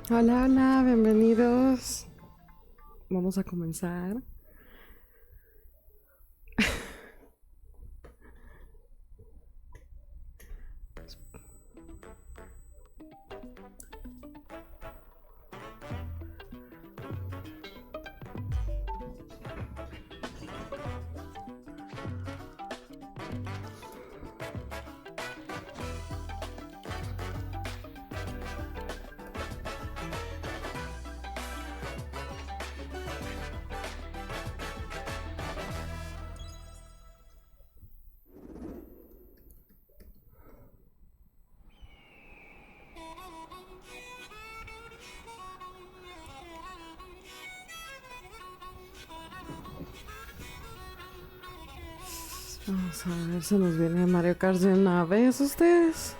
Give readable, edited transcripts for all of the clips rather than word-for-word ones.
Hola, hola, bienvenidos. Vamos a comenzar. Vamos a ver si nos viene Mario Kart de una vez ustedes.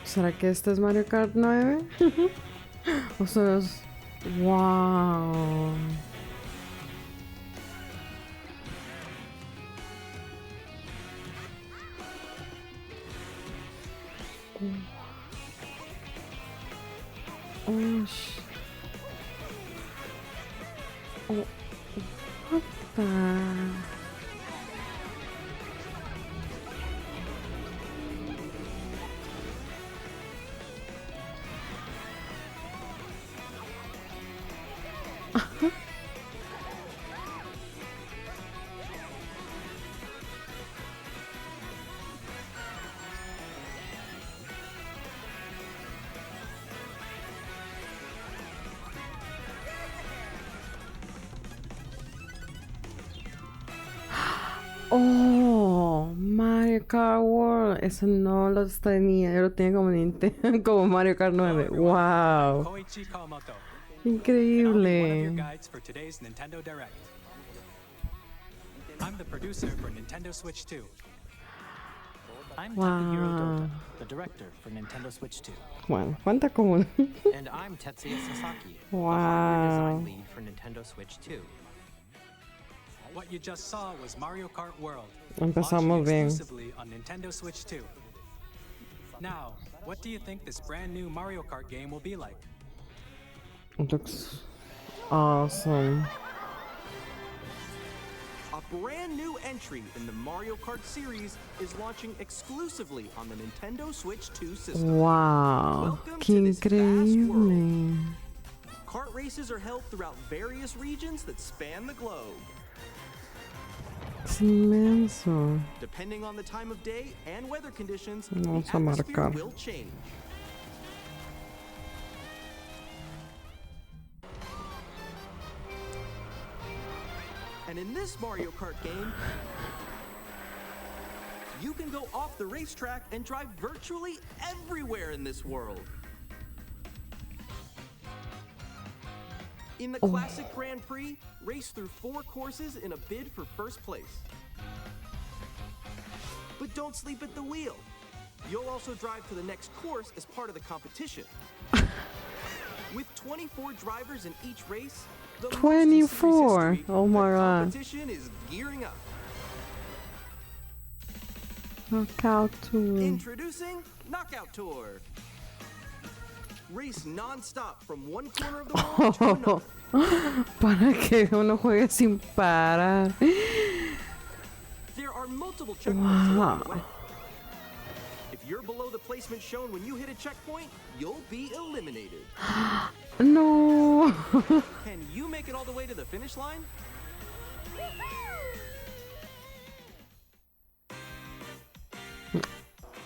¿Será que este es Mario Kart 9? O sea, es... ¡Wow! Ush. Oh, what the... Oh, Mario Kart World. Eso no lo tenía. Yo lo tenía como Nintendo, como Mario Kart 9. Wow. Increíble. I'm the producer for Nintendo Switch 2. I'm Wow. Takahiro Dota, the director for Nintendo Switch 2. Bueno, cuenta como... And I'm Tetsuya Sasaki, the Wow. hardware design lead for Nintendo Switch 2. What you just saw was Mario Kart World, Empezamos launching bien. exclusively on Nintendo Switch 2. Now, what do you think this brand new Mario Kart game will be like? Looks awesome. A brand new entry in the Mario Kart series is launching exclusively on the Nintendo Switch 2 system. Wow. Welcome Qué to this vast increíble. Kart races are held throughout various regions that span the globe. Es inmenso. Depending on the time of day and weather conditions, the Vamos a atmosphere marcar. will change. And in this Mario Kart game, you can go off the racetrack and drive virtually everywhere in this world. In the Classic Grand Prix, race through 4 courses in a bid for first place. But don't sleep at the wheel. You'll also drive to the next course as part of the competition. With 24 drivers in each race, the most in series 24. history, Oh my the God. competition is gearing up. Knockout Tour. Introducing Knockout Tour. Race non-stop from one corner of the world to another. Para que uno juegue sin parar. There are multiple checkpoints along the Wow. way. If you're below the placement shown when you hit a checkpoint, you'll be eliminated. No. Can you make it all the way to the finish line?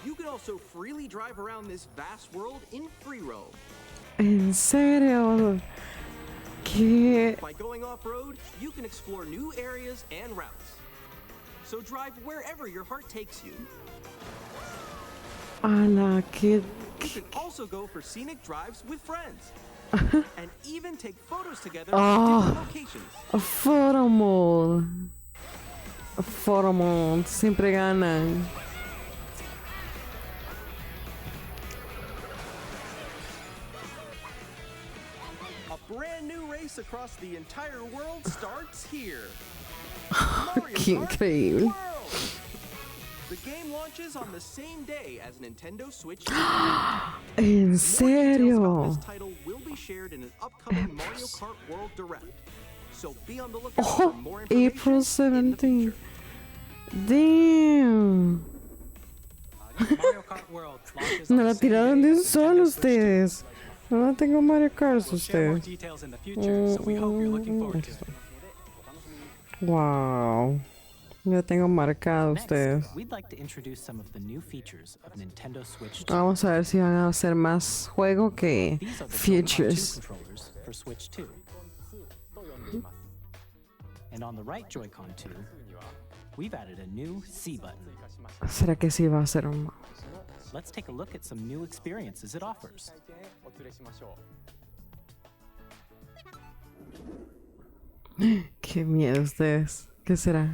You can also freely drive around this vast world in free roam. En serio. ¿Qué? By going off-road, you can explore new areas and routes. So drive wherever your heart takes you. Ala, qué You can also go for scenic drives with friends. And even take photos together Oh. at different locations. A photo mode. A photo mode. Siempre ganan. A brand new race across the entire world starts here. Mario Qué Kart increíble. World. The game launches on the same day as Nintendo Switch 2. ¿En More details about serio? this title will be shared in an upcoming Mario Kart World Direct. So be on the lookout for Oh, more April information in the 17th. future. Damn. Mario Kart World launches Me on la the same tiraron day de un as solo Nintendo Switch 2. ustedes. No tengo Mario Kart We'll share more ustedes. details in the future, so we hope you're looking forward to it. Wow. Ya tengo marcado ustedes. Next, we'd like to introduce some of the new features of Nintendo Switch 2. Vamos a ver si van a hacer más juego que These are the Joy-Con 2 features. controllers for Switch 2. And on the right Joy-Con 2, we've added a new C button. ¿Será que sí va a ser un Let's take a look at some new experiences it offers. Qué miedo ustedes. ¿Qué será?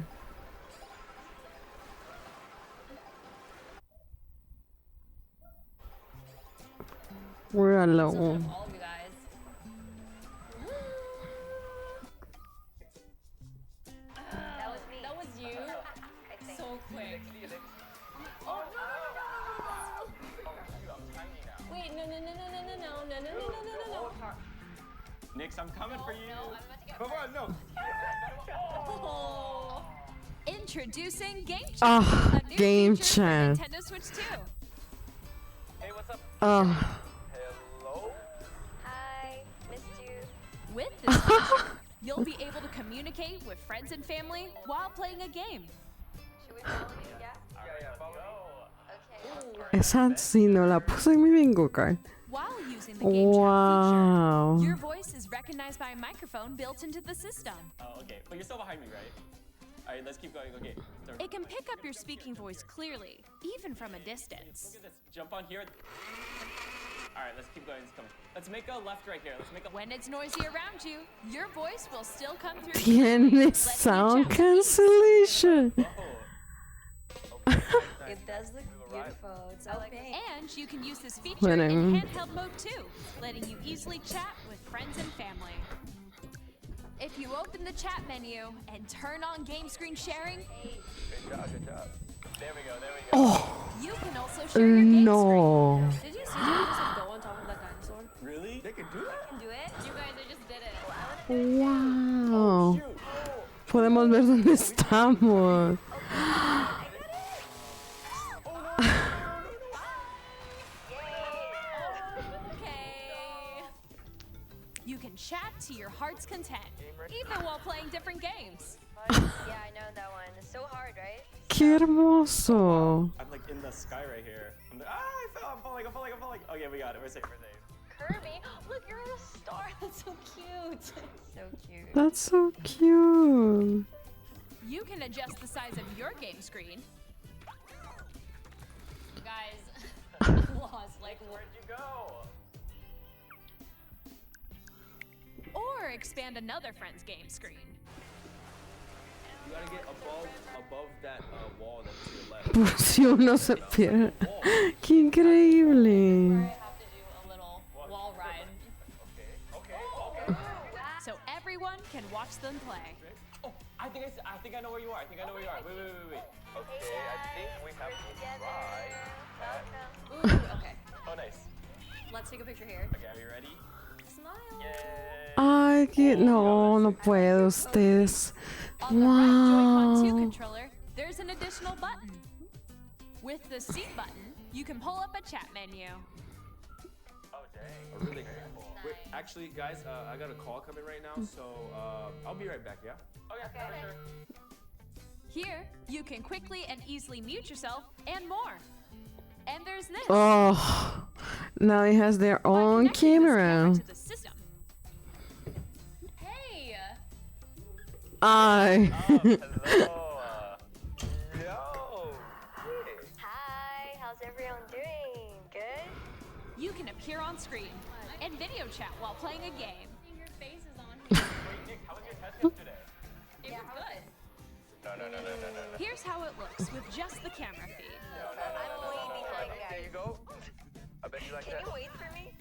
We're alone. All of you guys. That was me. That was you. So quick. Oh no! Wait, no! Nix, I'm coming for you. No, I'm about to get. Come on, no. Oh. Introducing Game Chat, Ah, a new Game feature for Chat. Nintendo Switch 2. Hey, what's up? Ah, Hello? Hi, missed you. With this feature, you'll be able to communicate with friends and family while playing a game. Should we follow you? Yeah. Yeah, follow. Okay. esa sí no la puse en mi bingo card. While using the Game Chat Wow. feature, your voice is recognized by a microphone built into the system. Oh, okay. But you're still behind me, right? All right, let's keep going. Okay. Third. It can pick up your speaking voice clearly, even from a distance. Look at this. Jump on here. All right, let's keep going. Let's make a left right here. Let's make a. When it's noisy around you, your voice will still come through. Tiene clearly, sound letting you chat. cancellation. Oh. It does look beautiful. It's so pink. And you can use this feature Bueno. in handheld mode too, letting you easily chat with friends and family. If you open the chat menu and turn on game screen sharing, Good job. Good job. There we go. Oh, you can also share your game no. Did you see them just go on top of that dinosaur? Really? They can do that? Do it? You guys just did it. Wow. Shoot. Oh. Podemos ver dónde estamos. okay. You can chat to your heart's content, even while playing different games. Yeah, I know that one. It's so hard, right? Qué hermoso. I'm like in the sky right here. I'm like, I fell. I'm falling. Okay, we got it. We're safe. Kirby, look, you're in a star. That's so cute. So cute. That's so cute. You can adjust the size of your game screen, Guys, I'm lost. Like, Where'd you go? or expand another friend's game screen. You gotta get above that wall that's to your left. Por si uno se pierde. Qué increíble. I have to do a little wall ride. Okay. So everyone can watch them play. Oh, I think I know where you are. Wait. Okay, I think we have to try. Ooh, okay. Oh, nice. Let's take a picture here. Okay, are you ready? Smile. Yay. Ay, que no puedo ustedes. On the right Joy-Con 2 Wow. controller, there's an additional button. With the C button, you can pull up a chat menu. Oh, dang. Really cool. Wait, actually, guys, I got a call coming right now, so I'll be right back, yeah? Okay, for sure. Here, you can quickly and easily mute yourself and more. And there's this. Oh, now it has their By own connecting this camera. to the system. Hey! Ay. Hello. Yo. Hey. Hi, how's everyone doing? Good? you can appear on screen and video chat while playing a game. Your face is on here. Nick, how was your test yesterday? It was good. No. Here's how it looks with just the camera feed. There you go. I bet you like that. Can you wait for me?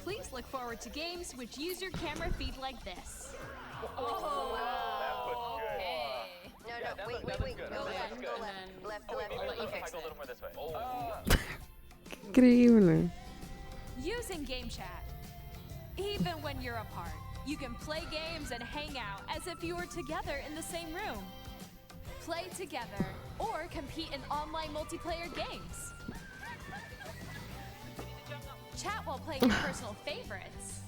Please look forward to games which use your camera feed like this. Oh, okay. No, wait. Go left. I'll let you fix Go a it. little more this way. Increíble. Using game chat. Even when you're apart, you can play games and hang out as if you were together in the same room. Play together or compete in online multiplayer games. Chat while playing your personal favorites.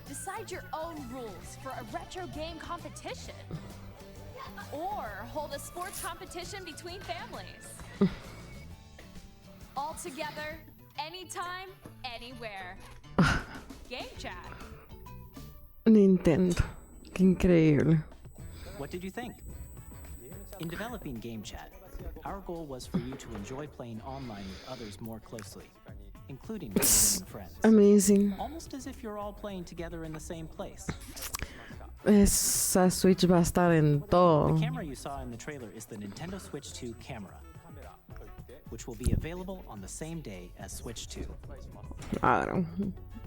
Decide your own rules for a retro game competition. Or hold a sports competition between families. All together, anytime, anywhere. Game chat. Nintendo. Qué increíble. What did you think? In developing Game Chat, our goal was for you to enjoy playing online with others more closely, including family and friends. Amazing. Almost as if you're all playing together in the same place. Esa Switch va a estar en todo. The camera you saw in the trailer is the Nintendo Switch 2 camera, which will be available on the same day as Switch 2. Claro.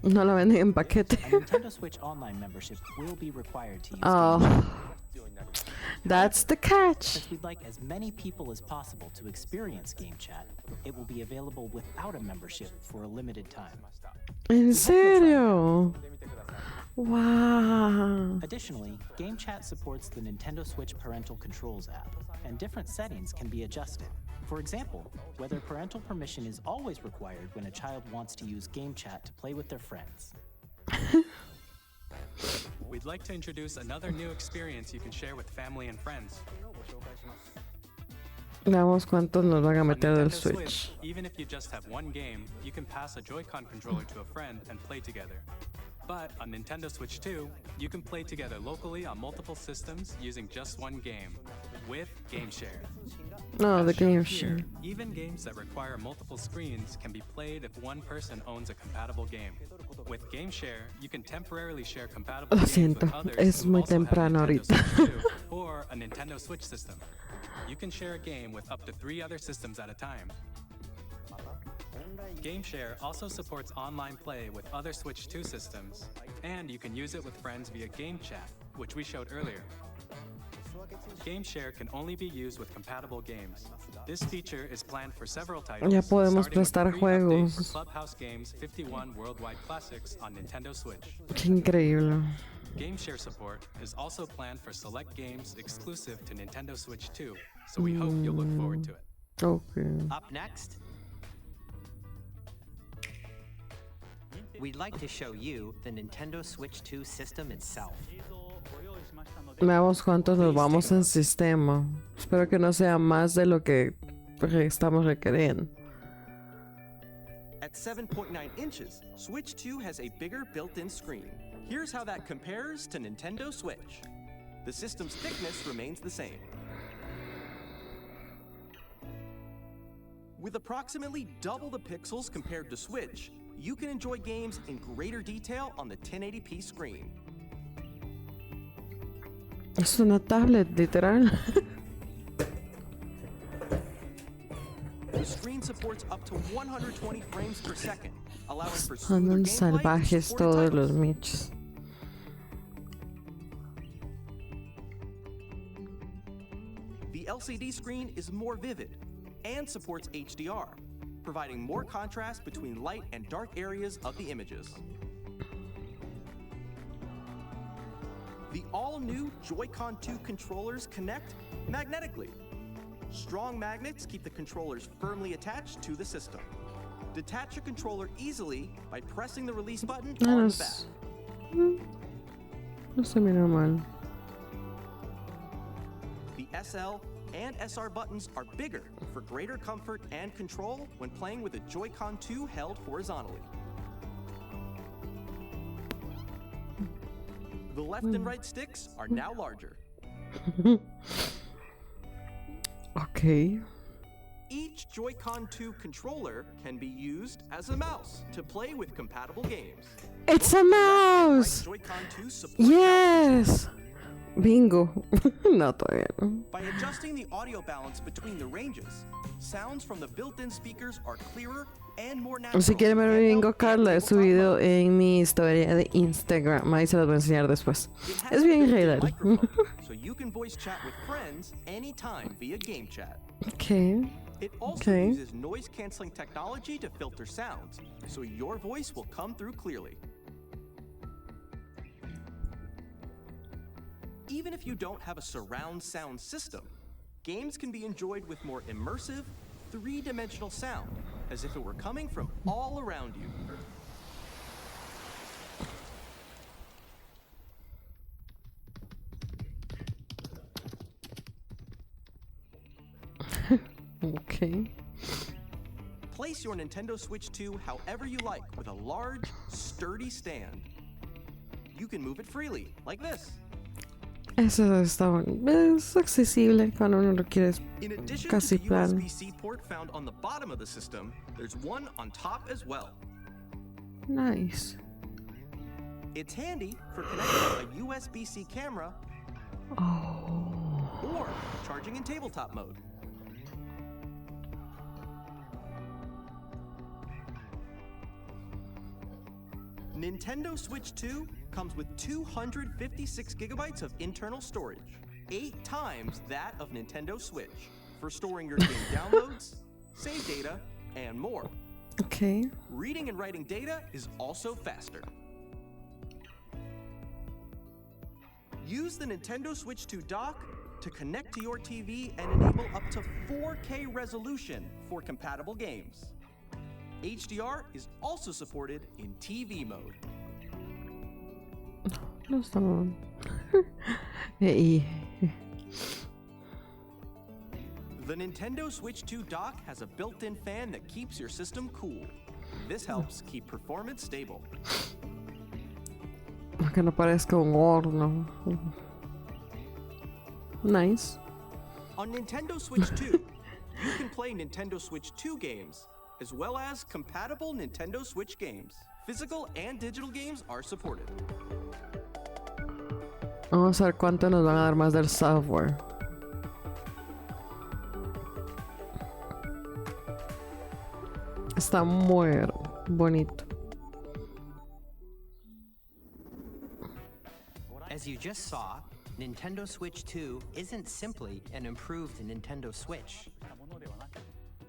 No la venden en paquete. A Nintendo Switch Online membership will be required to use Game Chat. Oh. That's the catch. Since we'd like as many people as possible to experience Game Chat, it will be available without a membership for a limited time. ¿En serio? Wow. Additionally, Game Chat supports the Nintendo Switch Parental Controls app, and different settings can be adjusted. For example, whether parental permission is always required when a child wants to use Game Chat to play with their friends. We'd like to introduce another new experience you can share with family and friends. Veamos cuántos nos van a On meter del Nintendo Switch. Even if you just have one game, you can pass a Joy-Con controller to a friend and play together. But on Nintendo Switch 2, you can play together locally on multiple systems using just one game, with Game Share. No, the As shown game here, share. even games that require multiple screens can be played if one person owns a compatible game. With Game Share, you can temporarily share compatible Lo games siento, with others es who muy also have temprano Nintendo ahorita. Switch 2 or a Nintendo Switch system. You can share a game with up to 3 other systems at a time. Game Share also supports online play with other Switch 2 systems, and you can use it with friends via Game Chat, which we showed earlier. Game Share can only be used with compatible games. This feature is planned for several titles, Ya podemos starting with the prestar free update for juegos. Clubhouse Games 51 Worldwide Classics on Nintendo Switch. Qué increíble. Game Share support is also planned for select games exclusive to Nintendo Switch 2, so we hope you'll look forward to it. Okay. Up next, we'd like to show you the Nintendo Switch 2 system itself. Veamos cuántos nos vamos en sistema. Espero que no sea más de lo que estamos requiriendo. At 7.9 inches, Switch 2 has a bigger built-in screen. Here's how that compares to Nintendo Switch. The system's thickness remains the same. With approximately double the pixels compared to Switch, you can enjoy games in greater detail on the 1080p screen. Es una tablet, literal. The screen supports up to 120 frames per second, allowing for smoother Andan gameplay salvajes and supported todos titles. los michos. The LCD screen is more vivid and supports HDR, providing more contrast between light and dark areas of the images. The all-new Joy-Con 2 controllers connect magnetically. Strong magnets keep the controllers firmly attached to the system. Detach your controller easily by pressing the release button on the back. No se mira mal. The SL and SR buttons are bigger for greater comfort and control when playing with a Joy-Con 2 held horizontally. The left and right sticks are now larger. Ok. Each Joy-Con 2 controller can be used as a mouse to play with compatible games. It's a mouse! Joy-Con 2 support Yes! Bingo. No, todavía no. By adjusting the audio balance between the ranges, sounds from the built-in speakers are clearer and more natural. Si quieren ver mi bingo card, la he subido en mi historia de Instagram. Ahí se las voy a enseñar después. Es bien real. So you can voice chat with friends anytime via game chat. Okay. It also uses noise-canceling technology to filter sounds, so your voice will come through clearly. Even if you don't have a surround sound system, games can be enjoyed with more immersive, three-dimensional sound, as if it were coming from all around you. Okay. Place your Nintendo Switch 2 however you like with a large, sturdy stand. You can move it freely, like this. Eso está bueno. Es accesible cuando uno lo quiere. In addition Casi to the plano. USB-C port found on the bottom of the system, there's one on top as well. Nice. It's handy for connecting a USB-C camera or charging in tabletop mode. Nintendo Switch 2 comes with 256 gigabytes of internal storage, 8 times that of Nintendo Switch, for storing your game downloads, save data, and more. Okay. Reading and writing data is also faster. Use the Nintendo Switch 2 dock to connect to your TV and enable up to 4K resolution for compatible games. HDR is also supported in TV mode. No está mal. Y The Nintendo Switch 2 dock has a built-in fan that keeps your system cool. This helps keep performance stable. que no parezca un horno. Nice. On Nintendo Switch 2, you can play Nintendo Switch 2 games, as well as compatible Nintendo Switch games. Physical and digital games are supported. Vamos a ver cuánto nos van a dar más del software. Está muy bonito. As you just saw, Nintendo Switch 2 isn't simply an improved Nintendo Switch.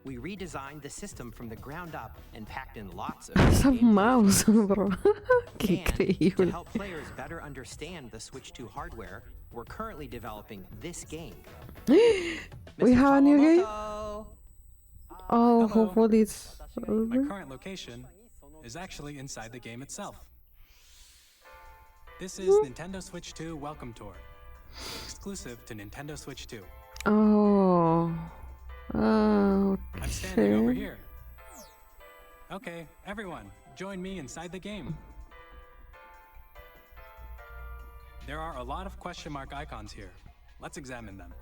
We redesigned the system from the ground up and packed in lots of Esa mouse, bro. Qué And to increíble. help players better understand the Switch 2 hardware, we're currently developing this game. We have a new game? Kawamoto! Oh, hopefully it's My over. current location is actually inside the game itself. This is Nintendo Switch 2 Welcome Tour, exclusive to Nintendo Switch 2. Oh. I'm standing over Okay. here. Okay, everyone, join me inside the game. There are a lot of question mark icons here. Let's examine them.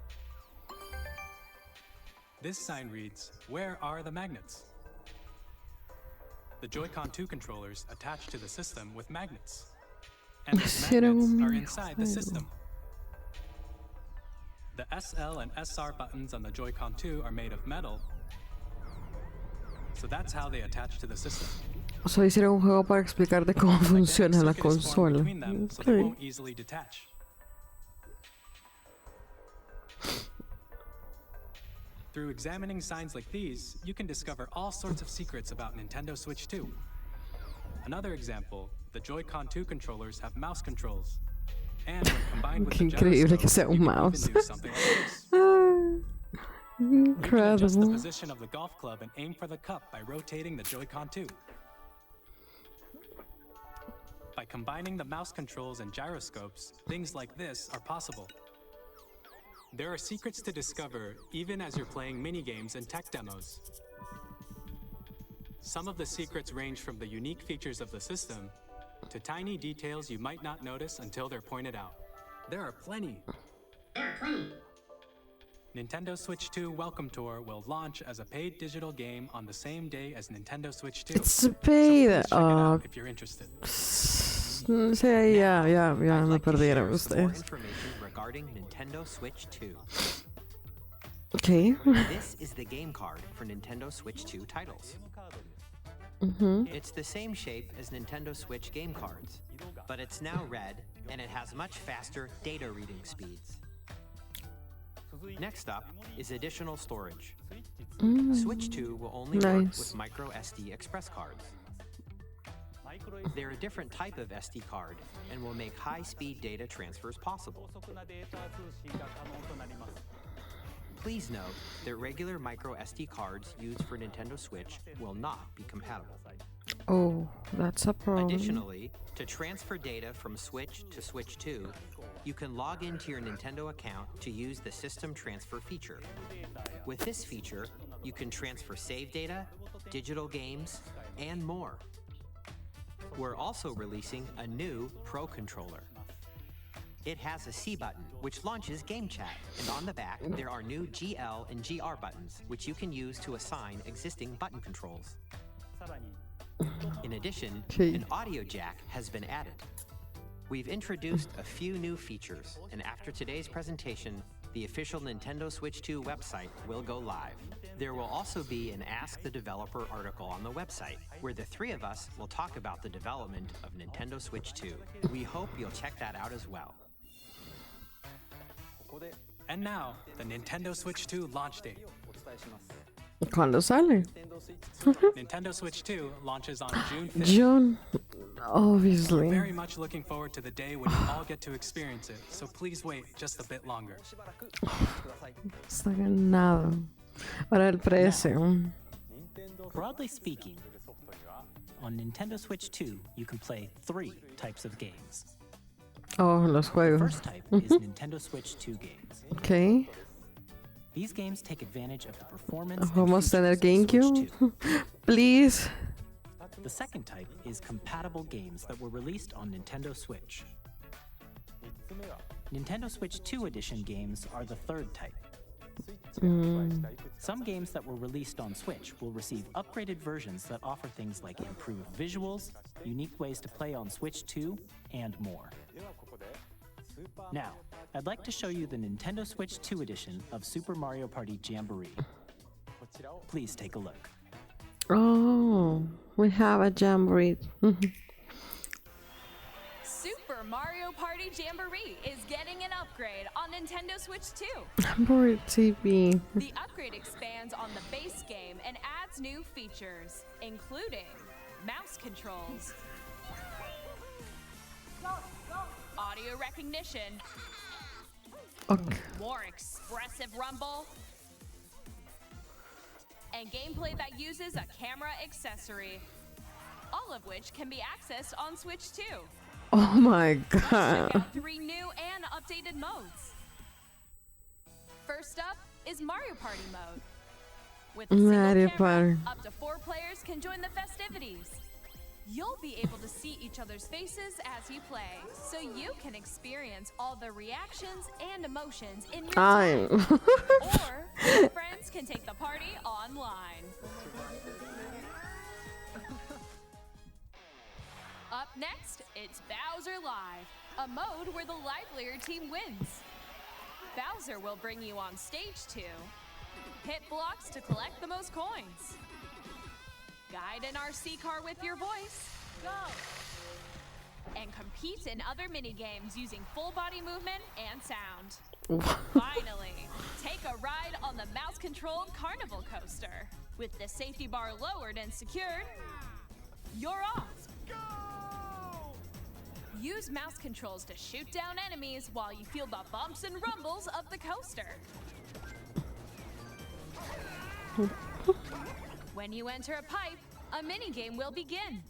This sign reads, "Where are the magnets?" The Joy-Con 2 controllers attach to the system with magnets. And these magnets are inside the system. The SL and SR buttons on the Joy-Con 2 are made of metal, so that's how they attach to the system. O sea, hicieron un juego para explicarte cómo funciona la Magnetic circuit is formed consola. between them, so they Okay. won't easily detach. Through examining signs like these, you can discover all sorts of secrets about Nintendo Switch 2. Another example, the Joy-Con 2 controllers have mouse controls. And when combined with Qué the increíble que gyroscope, sea un you can mouse. even do something like this. Ah, You can adjust the incredible. position of the golf club and aim for the cup by rotating the Joy-Con 2. By combining the mouse controls and gyroscopes, things like this are possible. There are secrets to discover even as you're playing minigames and tech demos. Some of the secrets range from the unique features of the system to tiny details you might not notice until they're pointed out. There are plenty. Nintendo Switch 2 Welcome Tour will launch as a paid digital game on the same day as Nintendo Switch 2. It's a So paid. please check it out if you're interested. Sí, ya me I'd like to perdieron share some more ustedes. information regarding Nintendo Switch 2. Okay. This is the game card for Nintendo Switch 2 titles. It's the same shape as Nintendo Switch game cards, but it's now red and it has much faster data reading speeds. Next up is additional storage. Switch 2 will only work Nice. with micro SD express cards. They're a different type of SD card and will make high-speed data transfers possible. Please note that regular micro SD cards used for Nintendo Switch will not be compatible. Oh, that's a problem. Additionally, to transfer data from Switch to Switch 2, you can log into your Nintendo account to use the System Transfer feature. With this feature, you can transfer save data, digital games, and more. We're also releasing a new Pro controller. It has a C button, which launches Game Chat, and on the back, there are new GL and GR buttons, which you can use to assign existing button controls. In addition, an audio jack has been added. We've introduced a few new features, and after today's presentation, the official Nintendo Switch 2 website will go live. There will also be an Ask the Developer article on the website, where the three of us will talk about the development of Nintendo Switch 2. We hope you'll check that out as well. And now, the Nintendo Switch 2 launch date. ¿Cuándo sale? Nintendo Switch 2 launches on June 5th. June, We're obviously. very much looking forward to the day when you all get to experience it, so please wait just a bit longer. Está ganado. Ahora el precio. Broadly speaking, on Nintendo Switch 2, you can play 3 types of games. Oh, los The juegos. first type is Nintendo Switch 2 games. Okay. These games take advantage of the performance and Vamos a tener features of Switch GameCube. 2. Please. The second type is compatible games that were released on Nintendo Switch. Nintendo Switch 2 Edition games are the third type. Some games that were released on Switch will receive upgraded versions that offer things like improved visuals, unique ways to play on Switch 2, and more. Now, I'd like to show you the Nintendo Switch 2 edition of Super Mario Party Jamboree. Please take a look. Oh, we have a jamboree. Super Mario Party Jamboree is getting an upgrade on Nintendo Switch 2. Jamboree TV. The upgrade expands on the base game and adds new features, including mouse controls, audio recognition, Okay. more expressive rumble, and gameplay that uses a camera accessory, all of which can be accessed on Switch 2. Oh my Check god. out 3 new and updated modes. First up is Mario Party mode. With a single Mario camera, Party. up to 4 players can join the festivities. You'll be able to see each other's faces as you play, so you can experience all the reactions and emotions in real time. Time. Or your friends can take the party online. Up next, it's Bowser Live, a mode where the livelier team wins. Bowser will bring you on stage to hit blocks to collect the most coins, guide an RC car with your voice, go, and compete in other mini-games using full body movement and sound. Finally, take a ride on the mouse-controlled carnival coaster. With the safety bar lowered and secured, you're off. Use mouse controls to shoot down enemies while you feel the bumps and rumbles of the coaster. When you enter a pipe, a mini-game will begin.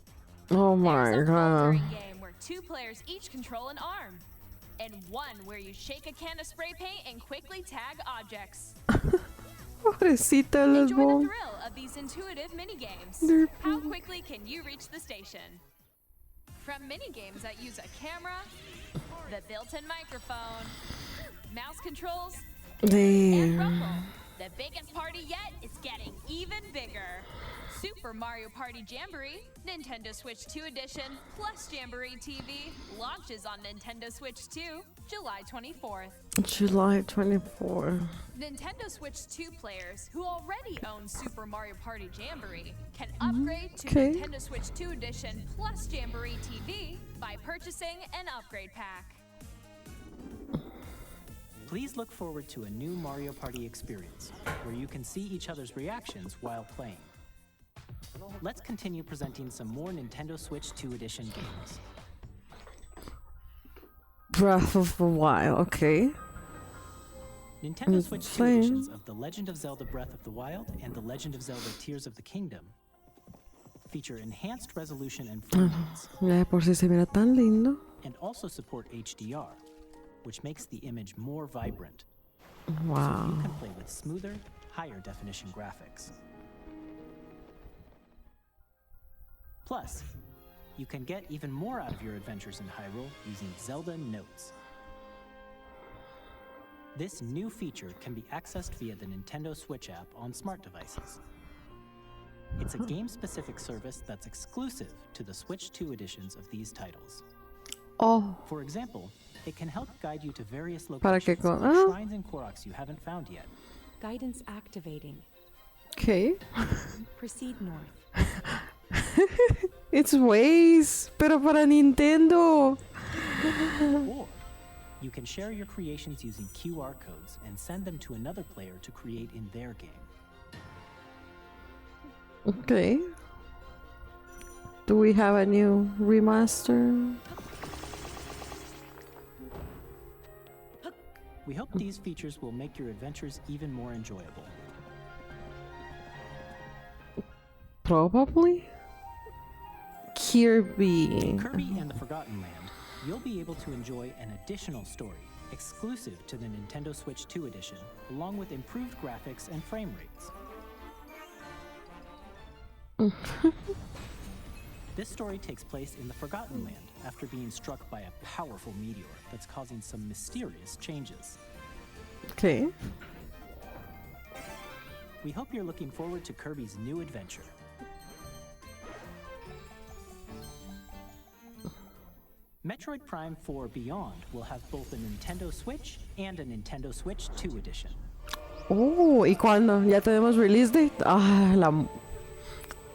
Oh my There's a god. filtering game where 2 players each control an arm, and one where you shake a can of spray paint and quickly tag objects. Pobrecito el Enjoy the ball. thrill of these intuitive mini-games. How quickly can you reach the station? From mini-games that use a camera, the built-in microphone, mouse controls, And Damn. rumble, the biggest party yet is getting even bigger. Super Mario Party Jamboree, Nintendo Switch 2 Edition, plus Jamboree TV launches on Nintendo Switch 2, July 24th. July 24. Nintendo Switch 2 players who already own Super Mario Party Jamboree can upgrade to Okay. Nintendo Switch 2 Edition plus Jamboree TV by purchasing an upgrade pack. Please look forward to a new Mario Party experience, where you can see each other's reactions while playing. Let's continue presenting some more Nintendo Switch 2 Edition games. Breath of the Wild, okay. Nintendo Switch 2 Insane. editions of The Legend of Zelda Breath of the Wild and The Legend of Zelda Tears of the Kingdom feature enhanced resolution and frame rates, Ya de por si se mira tan lindo. and also support HDR, which makes the image more vibrant. Wow. You can play with smoother, higher definition graphics. Plus, you can get even more out of your adventures in Hyrule using Zelda Notes. This new feature can be accessed via the Nintendo Switch app on smart devices. It's a game-specific service that's exclusive to the Switch 2 editions of these titles. Oh, For example, it can help guide you to various Para que locations con- like ah. shrines and Koroks you haven't found yet. Guidance activating. okay. Proceed north. It's Waze, pero para Nintendo. Or you can share your creations using QR codes and send them to another player to create in their game. Okay. Do we have a new remaster? We hope these features will make your adventures even more enjoyable. Probably. Kirby. Kirby and the Forgotten Land, you'll be able to enjoy an additional story exclusive to the Nintendo Switch 2 edition, along with improved graphics and frame rates. This story takes place in the Forgotten Land after being struck by a powerful meteor that's causing some mysterious changes. Okay. We hope you're looking forward to Kirby's new adventure. Metroid Prime 4 Beyond will have both a Nintendo Switch and a Nintendo Switch 2 edition. Oh, ¿y cuándo? ¿Ya tenemos release date? Ah,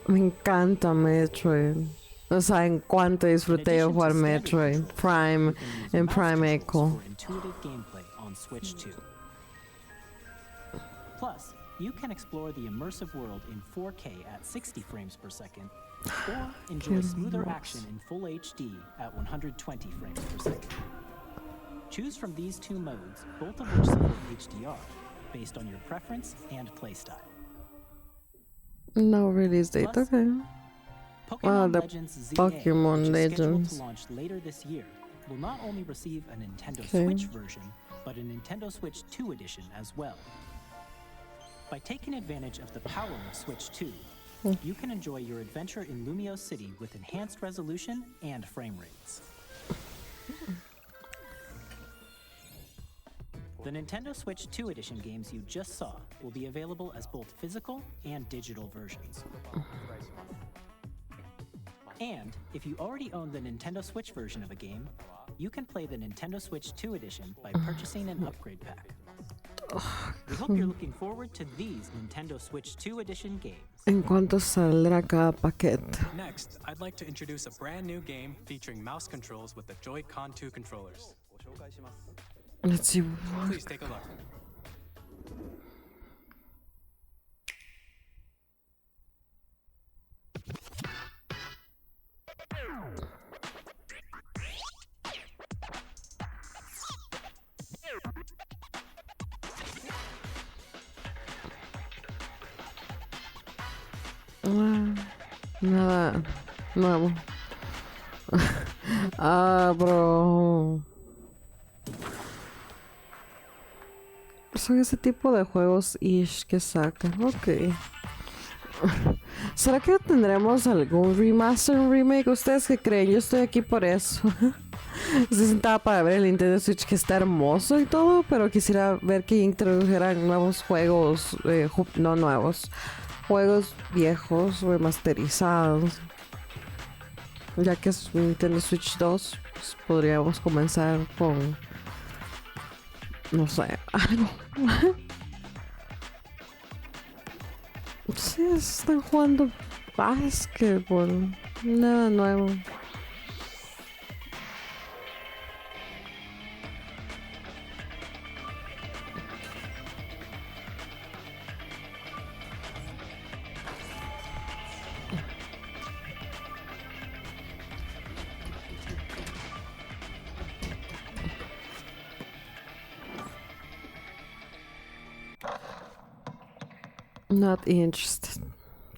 me encanta Metroid. No saben cuánto disfruté de jugar Metroid Prime en Prime Echo. For intuitive gameplay on Switch 2. Plus, you can explore the immersive world in 4K at 60 frames per second, or enjoy smoother action in full HD at 120 frames per second. Choose from these two modes, both of which support HDR, based on your preference and playstyle. No release date, Plus, okay. Pokemon the Legends ZA, Pokemon which is scheduled Legends. to launch later this year, will not only receive a Nintendo Okay. Switch version, but a Nintendo Switch 2 edition as well. By taking advantage of the power of Switch 2, you can enjoy your adventure in Lumio City with enhanced resolution and frame rates. The Nintendo Switch 2 edition games you just saw will be available as both physical and digital versions. And if you already own the Nintendo Switch version of a game, you can play the Nintendo Switch 2 edition by purchasing an upgrade pack. We hope you're looking forward to these Nintendo Switch 2 edition games. ¿En cuánto saldrá cada paquete? Next, I'd like to introduce a brand new game featuring mouse controls with the Joy-Con 2 controllers. Let's see. Please take a look. Nada nuevo. Bro. Son ese tipo de juegos ish que sacan. Ok. ¿Será que tendremos algún remaster o remake? ¿Ustedes qué creen? Yo estoy aquí por eso. Se sentaba para ver el Nintendo Switch, que está hermoso y todo, pero quisiera ver que introdujeran nuevos juegos, no nuevos, juegos viejos, remasterizados. Ya que es Nintendo Switch 2, pues podríamos comenzar con, no sé, algo. Sí, están jugando básquetbol, nada nuevo. Not interested.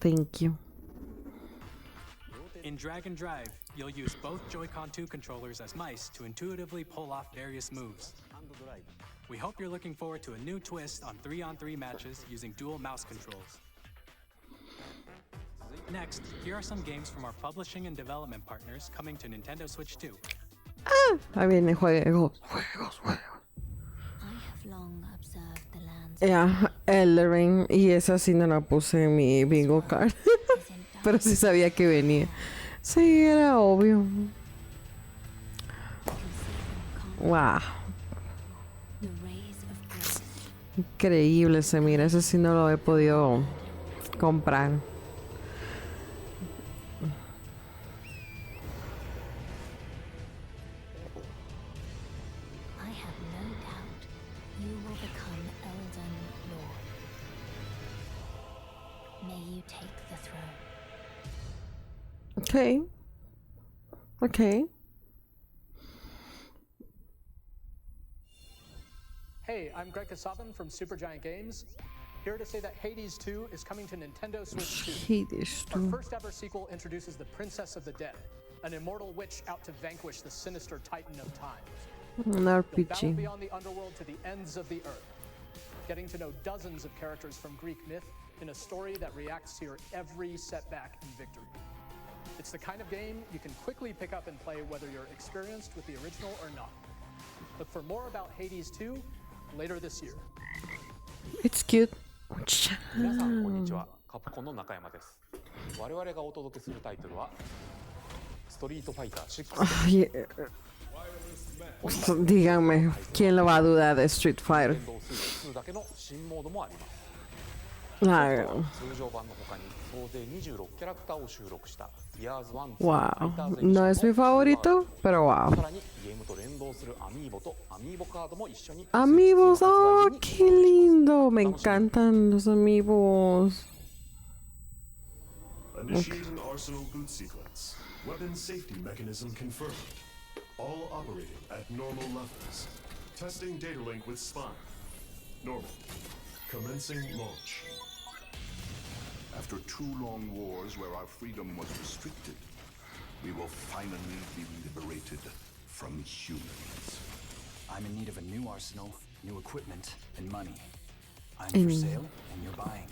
Thank you. In Drag and Drive, you'll use both Joy-Con 2 controllers as mice to intuitively pull off various moves. We hope you're looking forward to a new twist on 3-on-3 matches using dual mouse controls. Next, here are some games from our publishing and development partners coming to Nintendo Switch 2. Ahí viene juegos. Ya, Elden Ring. Y esa sí no la puse en mi bingo card. Pero sí sabía que venía. Sí, era obvio. Wow. Increíble se mira. Ese sí no lo he podido comprar. Okay. Okay. Hey, I'm Greg Kasabin from Supergiant Games. Here to say that Hades 2 is coming to Nintendo Switch 2. Hades 2. Our first ever sequel introduces the Princess of the Dead, an immortal witch out to vanquish the sinister Titan of Time. An You'll battle RPG. beyond the underworld to the ends of the earth, getting to know dozens of characters from Greek myth in a story that reacts to your every setback and victory. It's the kind of game you can quickly pick up and play whether you're experienced with the original or not. Look for more about Hades 2 later this year. It's cute. 皆さんこんにちは。カプコンの中山です。我々がお届けするタイトルはストリートファイター6。Ay, díganme, ¿quién lo va a dudar de Street Fighter? 連動する2だけの新モードもあります。 Ay, 通常版の他に総勢26キャラクターを収録した Years 1 wow. No es mi favorito, pero wow. さらにゲームと連動するアミーボとアミーボカードも一緒に Amigos, oh, qué lindo. Me encantan los amigos. Initiating arsenal boot sequence. Weapon safety mechanism confirmed. All operating at normal levels. Testing data link with spine. Normal. Commencing launch. After 2 long wars where our freedom was restricted, we will finally be liberated from humans. I'm in need of a new arsenal, new equipment, and money. I'm for sale, and you're buying.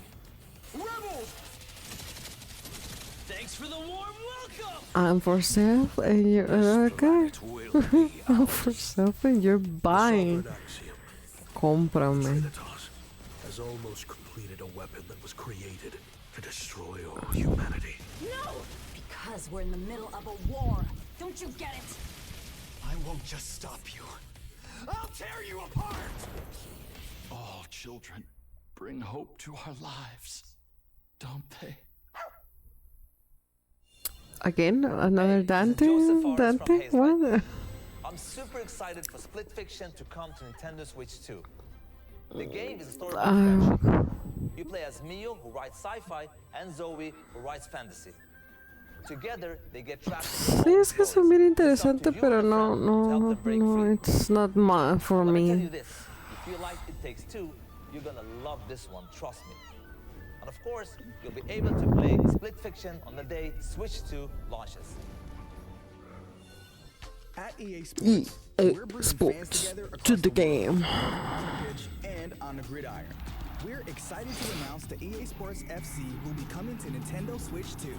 Rebels! Thanks for the warm welcome! I'm for sale and you're okay. I'm for sale and you're buying. Cómprame. Has almost completed a weapon that was created to destroy all humanity. No! Because we're in the middle of a war. Don't you get it? I won't just stop you. I'll tear you apart! All children bring hope to our lives, don't they? Again, another Dante? Dante? What? I'm super excited for Split Fiction to come to Nintendo Switch 2. The game is a story about friendship. You play as Mio, who writes sci-fi, and Zoe, who writes fantasy. Together, they get trapped. Sí, es que son bien interesantes, pero no, it's not for Let me tell me. you this: if you like It Takes Two, you're gonna love this one. Trust me. And of course, you'll be able to play Split Fiction on the day Switch 2 launches. At EA Sports, we're bringing fans together to across the world, game. on the pitch and on the gridiron. We're excited to announce that EA Sports FC will be coming to Nintendo Switch 2.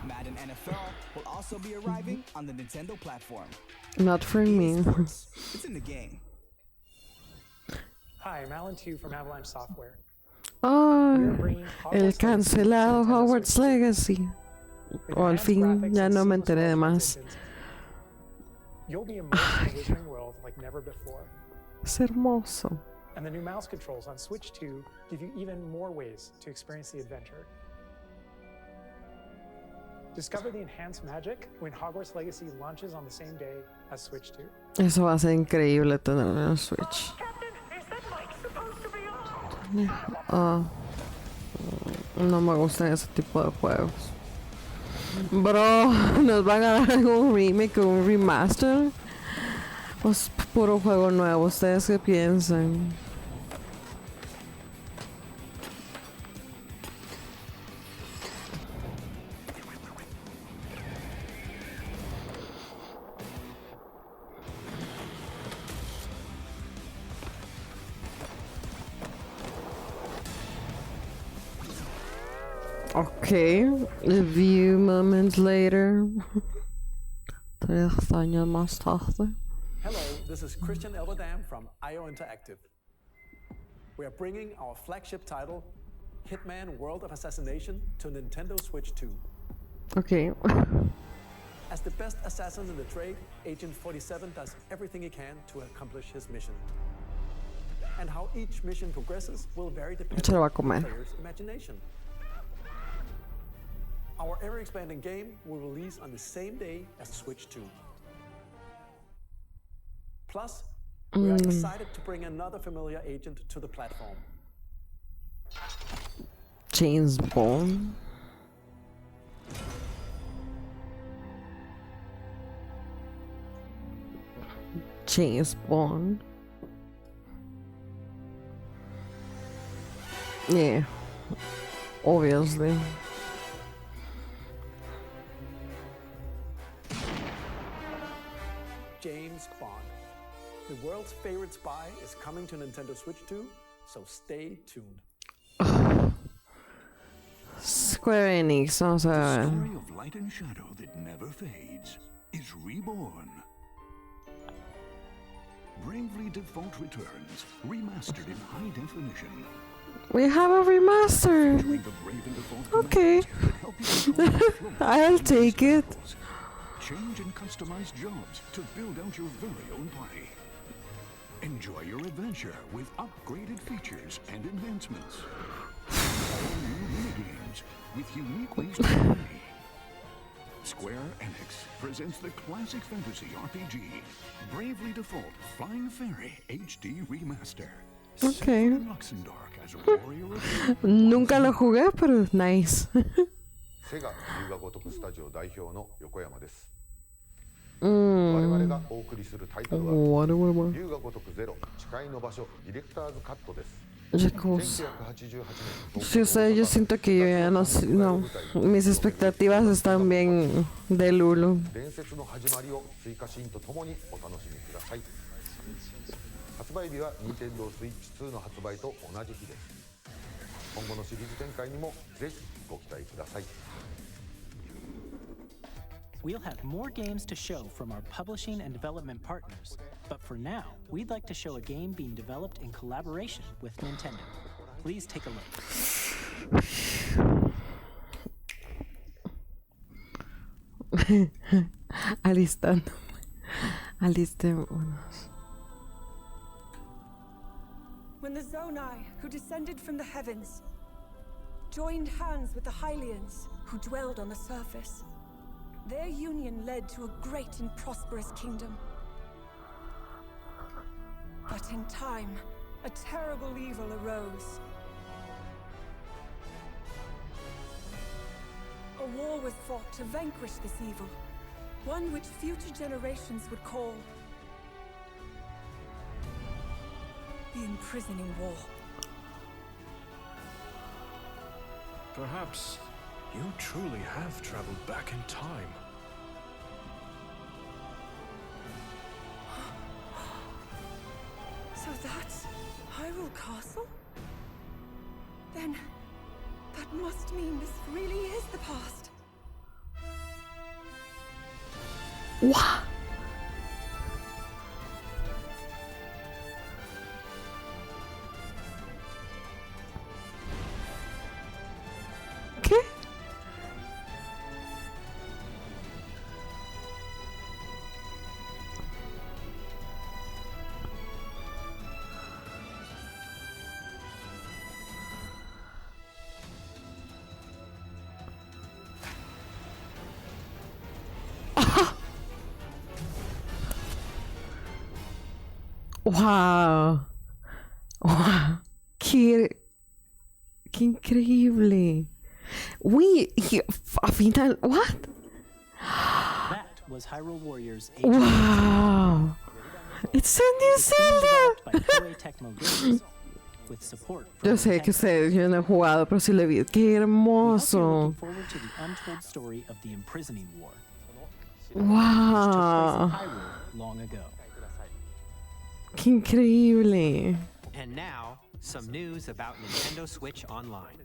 Madden NFL will also be arriving on the Nintendo platform. Not for me. It's in the game. Hi, I'm Alan Tu from Avalanche Software. Oh, el cancelado Hogwarts Legacy. O al fin ya no me enteré de más. You'll be immersed in a wizarding world like never before. Es hermoso. And the new mouse controls on Switch 2 give you even more ways to experience the adventure. Discover the enhanced magic when Hogwarts Legacy launches on the same day as Switch 2. Eso va a ser increíble tener una Switch. No me gustan ese tipo de juegos. Bro, ¿nos van a dar un remake o un remaster? Pues puro juego nuevo, ¿ustedes qué piensan? Okay, a few moments later. 3 años más tarde. Hello, this is Christian Elverdam from IO Interactive. We are bringing our flagship title, Hitman World of Assassination, to Nintendo Switch 2. Okay. As the best assassin in the trade, Agent 47 does everything he can to accomplish his mission. And how each mission progresses will vary depending on the player's imagination. Our ever-expanding game will release on the same day as Switch 2. Plus, we are excited to bring another familiar agent to the platform. James Bond. James Bond. Yeah, obviously. James Bond. The world's favorite spy is coming to Nintendo Switch 2, so stay tuned. Square Enix, vamos a ver. The story of light and shadow that never fades is reborn. Bravely Default returns, remastered in high definition. We have a remaster. Okay. I'll take it. Change and customize jobs to build out your very own party. Enjoy your adventure with upgraded features and enhancements. All new minigames with unique ways to play. Square Enix presents the classic fantasy RPG, Bravely Default Flying Fairy HD Remaster. Okay. Luxembourg as a warrior of Nunca lo jugué, pero nice. セガ龍が如くスタジオ代表の横山です。我我々がお送りするタイトルは龍が如くゼロ誓いの場所ディレクターズカットです。Si ustedes, yo siento que yo ya no, no, mis expectativas están bien de Lulo. 伝説の始まりを追加シーンとともにお楽しみください。発売日は Nintendo Switch 2の発売と同じ日です。今後のシリーズ展開にもぜひご期待ください。We'll have more games to show from our publishing and development partners, but for now, we'd like to show a game being developed in collaboration with Nintendo. Please take a look. Alistémonos. When the Zonai, who descended from the heavens, joined hands with the Hylians, who dwelled on the surface, their union led to a great and prosperous kingdom. But in time, a terrible evil arose. A war was fought to vanquish this evil, one which future generations would call the Imprisoning War. Perhaps you truly have traveled back in time. So that's Hyrule Castle? Then that must mean this really is the past. What? ¡Wow! ¡Wow! ¡Qué increíble! Uy, a final, what? That was Hyrule Warriors Age Wow! It's a new Zelda! by Koei Tecmo Games, with support from Yo sé que Nintendo. ustedes, yo no he jugado, pero sí lo he visto. ¡Qué hermoso! Forward to the untold story of the imprisoning war, ¡Wow! Hyrule long ago. ¡Qué increíble! And now, some news about Nintendo Switch Online.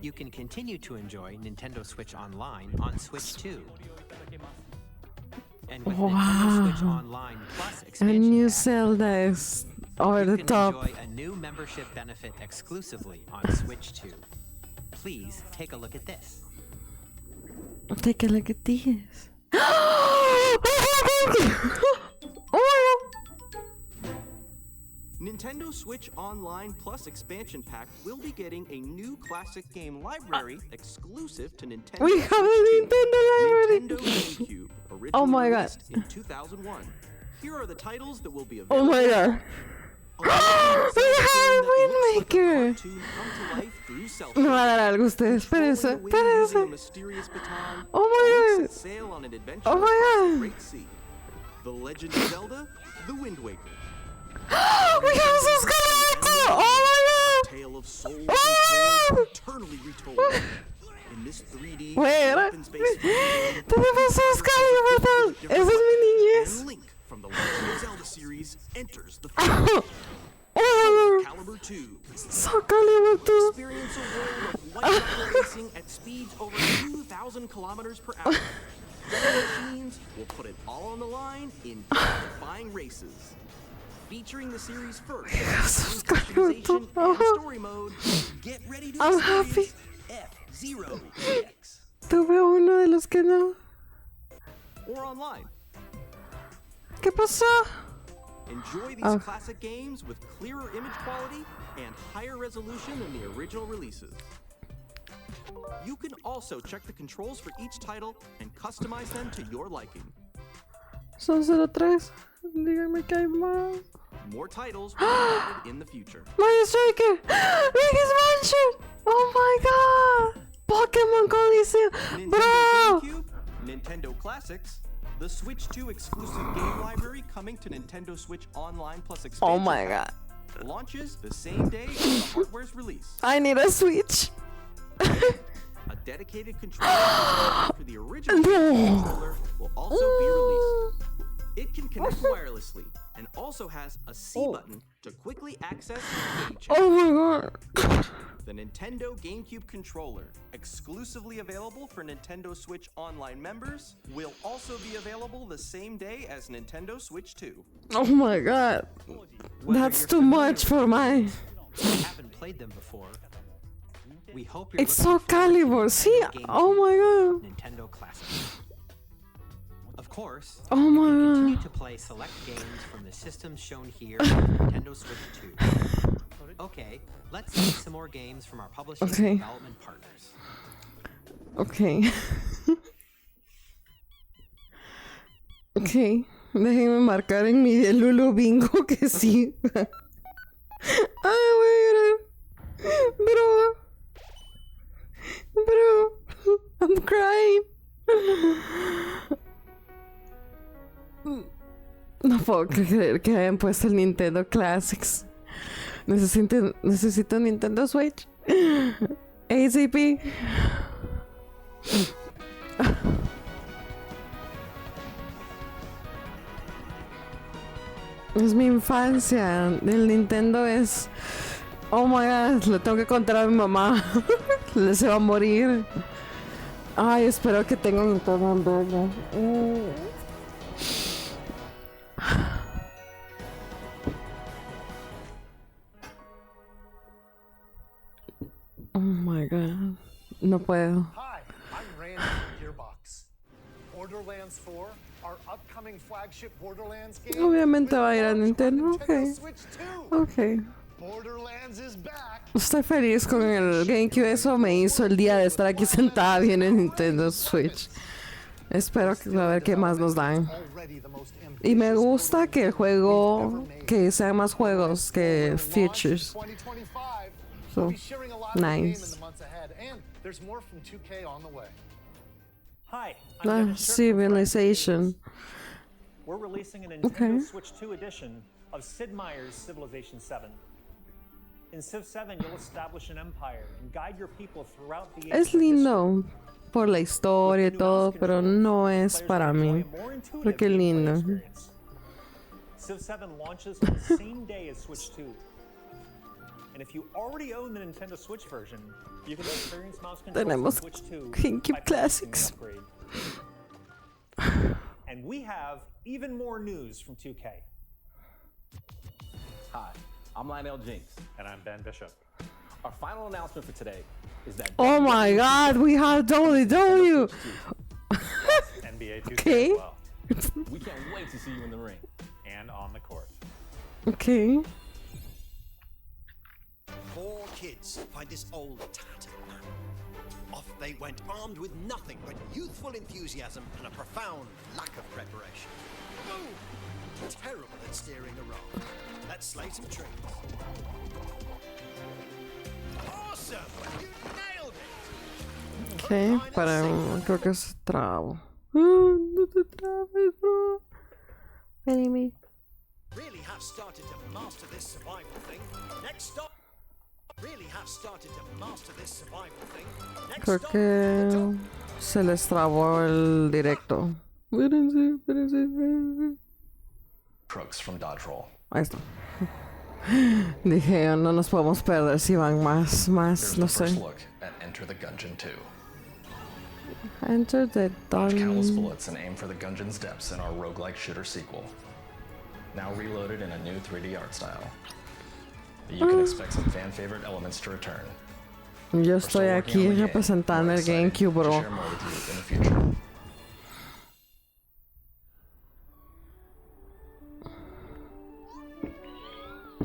You can continue to enjoy Nintendo Switch Online on Switch 2. And with Nintendo Switch Wow! Online Plus A expansion new pack, Zelda is over the you can top. enjoy a new membership benefit exclusively on Switch 2. Please take a look at this. Take a look at this. Oh! Nintendo Switch Online Plus expansion pack will be getting a new classic game library exclusive to Nintendo We Switch have a 2. Nintendo library. Nintendo Gamecube, originally Oh my God. released in 2001. Here are the titles that will be Oh available. my god. We have a Wind Maker. Me va a dar algo ustedes. Espérense, espérense. Oh my god. Sail on an adventure Oh my across the god. Great Sea. The Legend of Zelda: The Wind Waker. We have some Skeletor! Oh my god. Tale of souls and Oh my swords god. eternally retold. In this 3D Wait, weapons-based game, tenemos a Calibur II. Esa es mi niñez. and Link from the Legend of Zelda series enters the field. Oh, Calibur II. so Calibur II. Experience a world of white racing at speeds over 2,000 kilometers per hour. Machines will put it all on the line in death-defying races. Featuring the series first, customization and story mode. Get ready to I'm happy. F-Zero EX. Tuve uno de los que no. Or online. ¿Qué pasó? Enjoy these Oh. classic games with clearer image quality and higher resolution than the original releases. You can also check the controls for each title and customize them to your liking. Son 03. Díganme que hay más. More titles will be added in the future. Mario Striker! Luigi's Mansion! Oh my god! Pokemon Coliseum! Bro! GameCube, Nintendo Classics, the Switch 2 exclusive game library coming to Nintendo Switch Online Plus expansion. Oh my god. Launches the same day as the hardware's release. I need a Switch. A dedicated controller for the original No. controller will also be released. It can connect wirelessly and also has a C button to quickly access the game chat. Oh my god. The Nintendo GameCube controller, exclusively available for Nintendo Switch Online members, will also be available the same day as Nintendo Switch 2. Oh my god. That's too much for my... Haven't played them before. We hope you're It's so Calibur. See? Oh my god. Nintendo Classics. Of course, Oh you my can continue god. to play select games from the systems shown here on Nintendo Switch 2. Okay, let's see some more games from our publishing Okay. and development partners. Ok. Ok. Déjenme marcar en mi de Lulu Bingo que sí. Ay, güey. Bro. Bro. I'm crying. No puedo creer que hayan puesto el Nintendo Classics. Necesito Nintendo Switch. ACP. Es mi infancia. El Nintendo es... Oh my god, le tengo que contar a mi mamá. Se va a morir. Ay, espero que tenga Nintendo en verga. Oh my god. No puedo. Hi, I'm Randy from Gearbox. Borderlands 4, our upcoming flagship Borderlands game. Obviamente va a ir a Nintendo. Ok. Switch 2. Ok. Borderlands is back. Estoy feliz con el GameCube. Eso me hizo el día de estar aquí sentada viendo el Nintendo Switch. Espero que a ver qué más nos dan. Y me gusta que el juego, que sean más juegos que features. So, nice. Hi, Civilization. we're releasing a Nintendo Switch 2 edition of Sid Meier's Civilization 7. In Civ 7, you'll establish an empire and guide your people throughout the Es lindo por la historia y todo, pero no es para mí. Porque es lindo. Civ 7 launches on the same day as Switch 2. And if you already own the Nintendo Switch version, you can experience mouse controls on Tenemos Switch 2 Gamecube Classics. And we have even more news from 2K. Hi, I'm Lionel Jinks. And I'm Ben Bishop. Our final announcement for today is that... Oh my god, we have WW! NBA 2K Okay. as well. We can't wait to see you in the ring. And on the court. Okay. 4 kids find this old tattered man. Off they went, armed with nothing but youthful enthusiasm and a profound lack of preparation. Oh, terrible at steering a raft. Let's slay some trees. Awesome! You nailed it! Okay, creo que es trabo. No te trabes, bro. Espérame. Really have started to master this survival thing. Next stop. Really have started to master this survival thing. Next Creo stop. que se les trabó el directo. Espérense. Crooks from Dodge Roll. Ahí está. Dije, no nos podemos perder si van más, Here's no the first sé. look at Enter the Gungeon 2. Enter the Callous Dungeon. bullets and aim for the Gungeon's depths in our roguelike shooter sequel. Now reloaded in a new 3D art style. You can expect some fan favorite elements to return. Yo estoy aquí representando el Gamecube, bro. Share more with you in the future.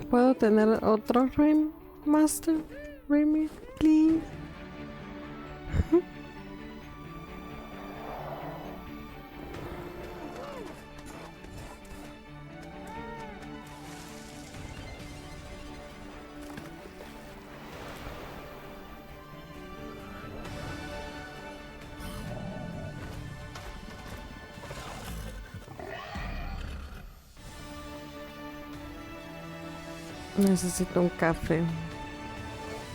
¿Puedo tener otro Remaster? Remake, please. Necesito un café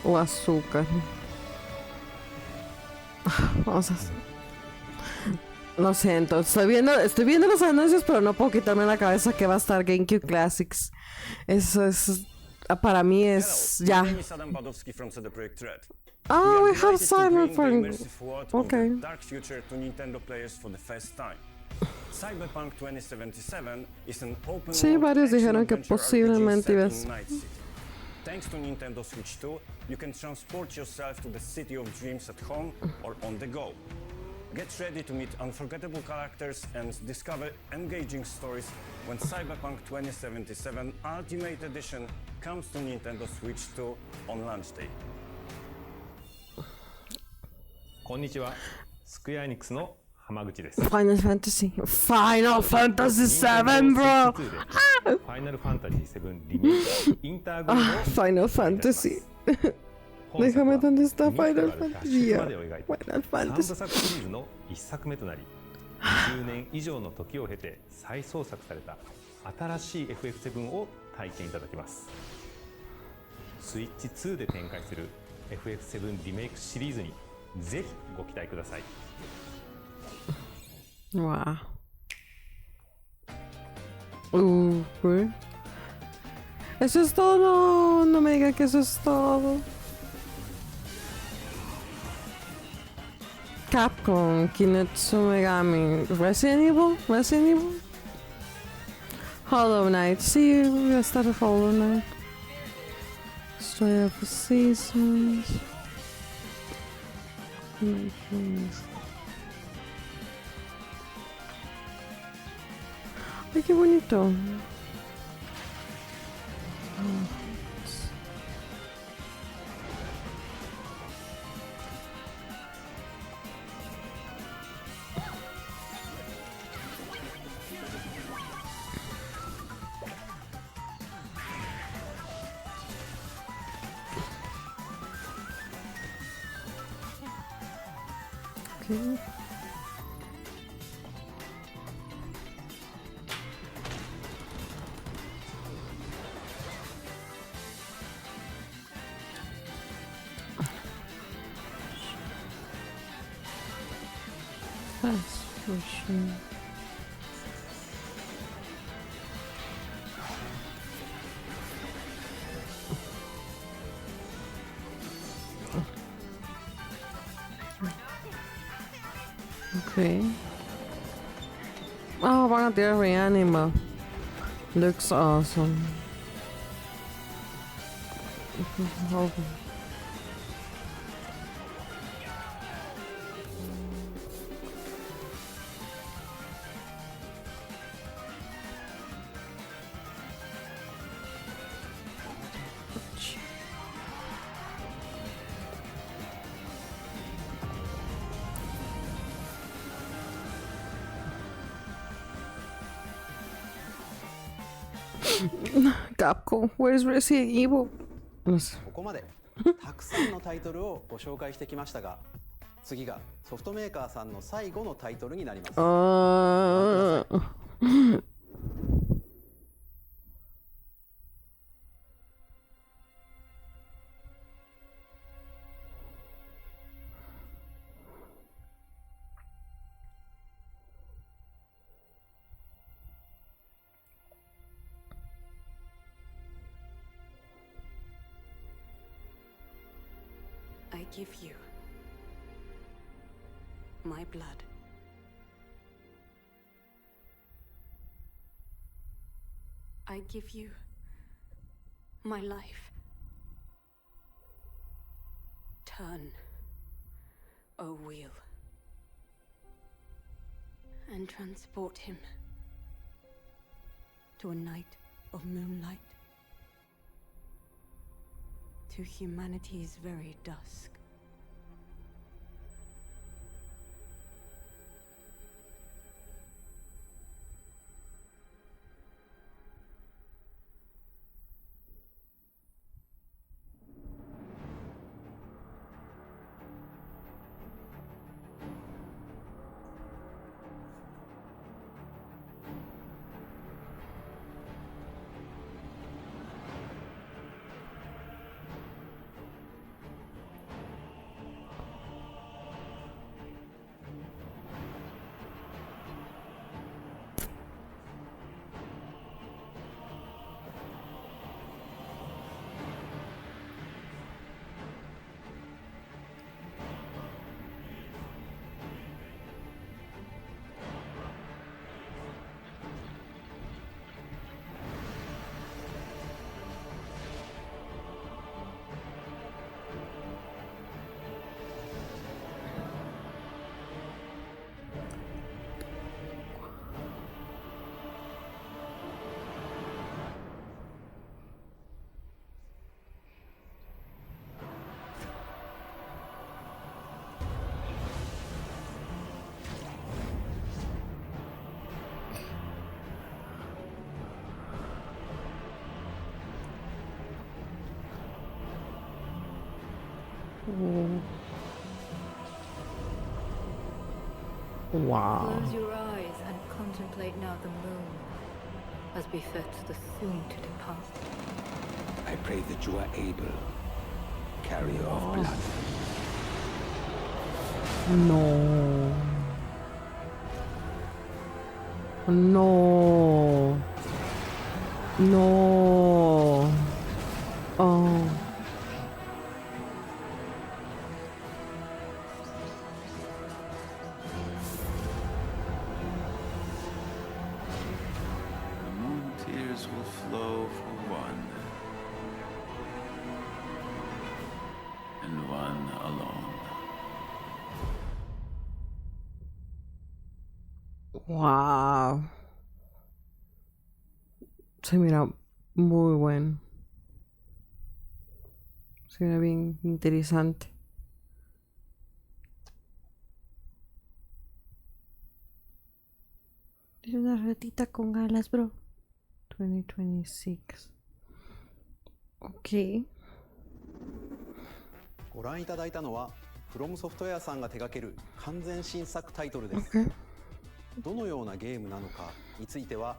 o azúcar. Vamos a hacer. Lo siento, estoy viendo los anuncios, pero no puedo quitarme la cabeza que va a estar Gamecube Classics. Eso es, para mí es ya. Oh, we have Cyberpunk. Okay. Dark future to Nintendo players for the first time. Cyberpunk 2077 is an open Sí, world varios action dijeron que adventure posiblemente RPG iba a set in Night City. Thanks to Nintendo Switch 2, you can transport yourself to the city of dreams at home or on the go. Get ready to meet unforgettable characters and discover engaging stories when Cyberpunk 2077 Ultimate Edition comes to Nintendo Switch 2 on launch day. こんにちは。スクエアエニックスの浜口です。 Final Fantasy 7, bro. Final Fantasy 7 リメイクインターグループを Final Fantasy. Déjame dónde está Final Fantasy. Final 3 Fantasy. 部作シリーズの1作目となり、20年以上の時を経て再創作された新しい FF7 を体験いただきます。スイッチ2で展開する FF7 リメイクシリーズにぜひご期待ください。 Wow. Pues. Eso es todo. No me diga que eso es todo. Capcom, Kinetsu Megami, Resident Evil? Hollow Knight. Sí, voy a estar Hollow Knight. Story of the Seasons. Ay, qué bonito. Fast pushing. Okay. Oh, van a tirar Reanima. Looks awesome. Capcom, where's Resident Evil? ここまでたくさんのタイトルをご紹介してきましたが、次がソフトメーカーさんの最後のタイトルになります。I give you my blood. I give you my life. Turn, O wheel, and transport him to a night of moonlight, to humanity's very dusk. Wow. Close your eyes and contemplate now the moon, as befits the soon to depart. I pray that you are able, carrier of blood. No. No. No. Oh. Will flow for one, and one alone. Wow. Se mira muy bueno. Se mira bien interesante. Es una ratita con alas, bro. 2026. OK。ご覧いただいたのはフロムソフトウェアさんが手掛ける完全新作タイトルです。どのようなゲームなのかについては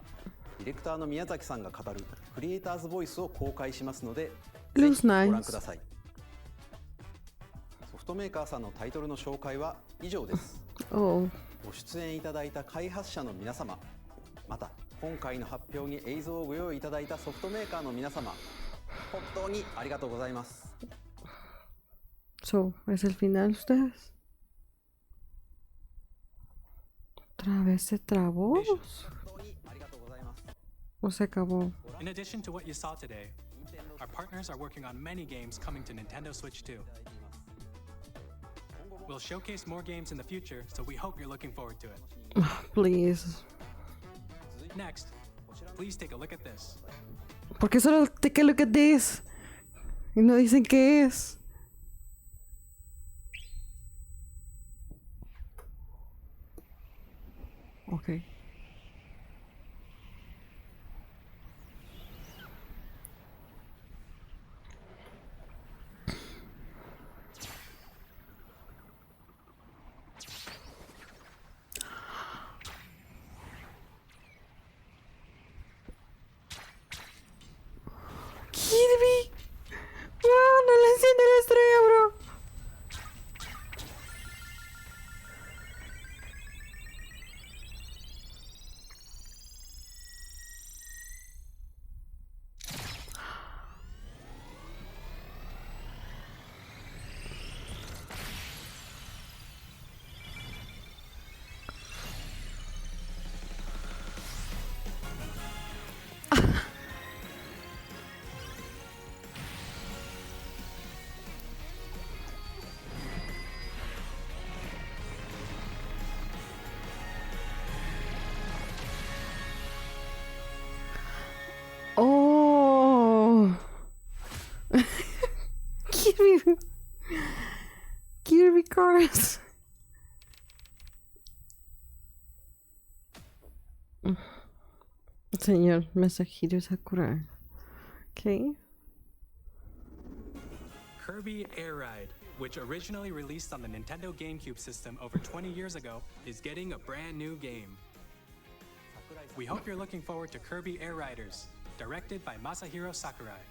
ディレクターの宮崎さんが語るクリエイターズボイスを公開しますので、ぜひご覧ください。ソフトメーカーさんのタイトルの紹介は以上です。ご出演いただいた開発者の皆様、また今回の発表に映像をご用意いただいたソフトメーカーの皆様、本当にありがとうございます。So, ¿es el final ustedes? ¿Otra vez se trabó? ¿O se acabó? In addition to what you saw today, our partners are working on many games coming to Nintendo Switch 2. We'll showcase more games in the future, so we hope you're looking forward to it. Please. Next, please take a look at this. ¿Por qué solo take a look at this? Y no dicen qué es. Okay. Kirby. ¡Wow! No le enciende la estrella, bro. Oh. Kirby Cars. Señor Masahiro Sakurai. Okay. Kirby Air Ride, which originally released on the Nintendo Gamecube system over 20 years ago, is getting a brand new game. We hope you're looking forward to Kirby Air Riders, directed by Masahiro Sakurai.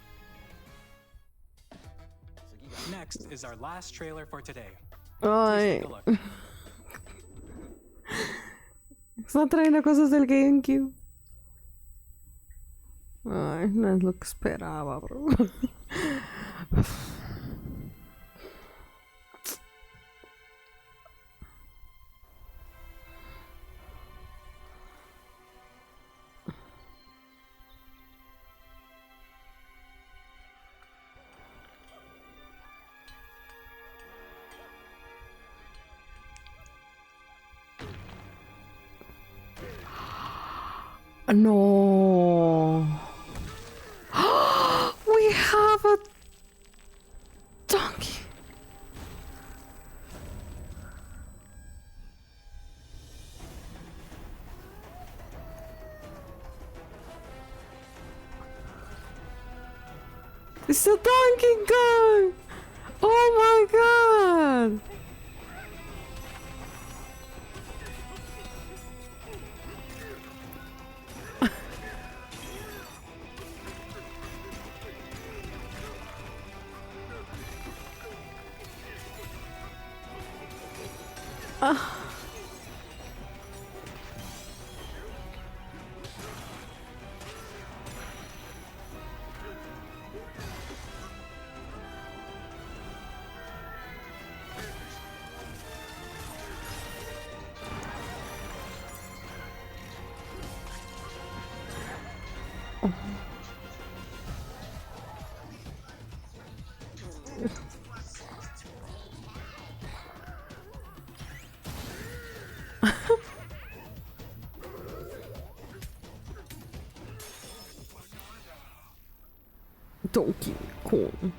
Next is our last trailer for today. Please take a look. Están trayendo cosas del GameCube. Ay, no es lo que esperaba, bro. No. We have a donkey. It's a Donkey Kong. Oh my god. Donkey Kong.